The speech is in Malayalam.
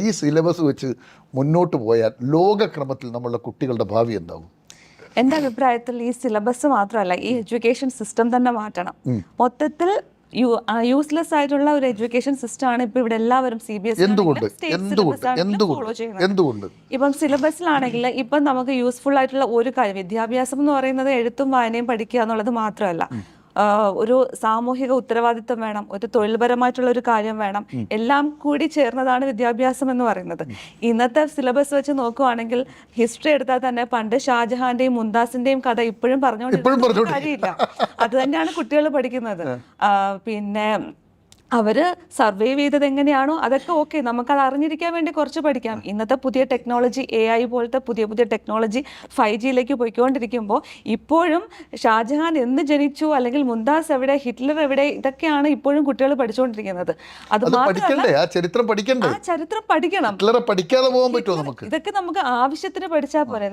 ഈ സിലബസ് വെച്ച് മുന്നോട്ട് പോയാൽ ലോകക്രമത്തിൽ നമ്മളുടെ കുട്ടികളുടെ ഭാവി എന്താവും? എൻ്റെ അഭിപ്രായത്തിൽ ഈ സിലബസ് മാത്രമല്ല, ഈ എഡ്യൂക്കേഷൻ സിസ്റ്റം തന്നെ മാറ്റണം. മൊത്തത്തിൽ യൂസ്ലെസ് ആയിട്ടുള്ള ഒരു എഡ്യൂക്കേഷൻ സിസ്റ്റം ആണ് ഇപ്പൊ ഇവിടെ എല്ലാവരും ഫോളോ ചെയ്യുന്നത്. ഇപ്പം സിലബസിലാണെങ്കിൽ ഇപ്പം നമുക്ക് യൂസ്ഫുൾ ആയിട്ടുള്ള ഒരു കാര്യം, വിദ്യാഭ്യാസം എന്ന് പറയുന്നത് എഴുത്തും വായനയും പഠിക്കുക എന്നുള്ളത് മാത്രമല്ല, ഒരു സാമൂഹിക ഉത്തരവാദിത്വം വേണം, ഒരു തൊഴിൽപരമായിട്ടുള്ള ഒരു കാര്യം വേണം, എല്ലാം കൂടി ചേർന്നതാണ് വിദ്യാഭ്യാസം എന്ന് പറയുന്നത്. ഇന്നത്തെ സിലബസ് വെച്ച് നോക്കുവാണെങ്കിൽ ഹിസ്റ്ററി എടുത്താൽ തന്നെ പണ്ട് ഷാജഹാന്റെയും മുംതാസിന്റെയും കഥ ഇപ്പോഴും പറഞ്ഞുകൊണ്ടിരിക്കുന്ന കാര്യമില്ല. അത് തന്നെയാണ് കുട്ടികൾ പഠിക്കുന്നത്. പിന്നെ അവര് സർവൈവ് ചെയ്തത് എങ്ങനെയാണോ അതൊക്കെ ഓക്കെ, നമുക്കത് അറിഞ്ഞിരിക്കാൻ വേണ്ടി കുറച്ച് പഠിക്കാം. ഇന്നത്തെ പുതിയ ടെക്നോളജി, AI പോലത്തെ പുതിയ ടെക്നോളജി 5Gയിലേക്ക് പോയിക്കൊണ്ടിരിക്കുമ്പോൾ ഇപ്പോഴും ഷാജഹാൻ എന്ന് ജനിച്ചു, അല്ലെങ്കിൽ മുംതാസ് എവിടെ, ഹിറ്റ്ലർ എവിടെ, ഇതൊക്കെയാണ് ഇപ്പോഴും കുട്ടികൾ പഠിച്ചുകൊണ്ടിരിക്കുന്നത്. അത് മാത്രമല്ല, ചരിത്രം പഠിക്കണം. ഇതൊക്കെ നമുക്ക് ആവശ്യത്തിന് പഠിച്ചാൽ പോരെ.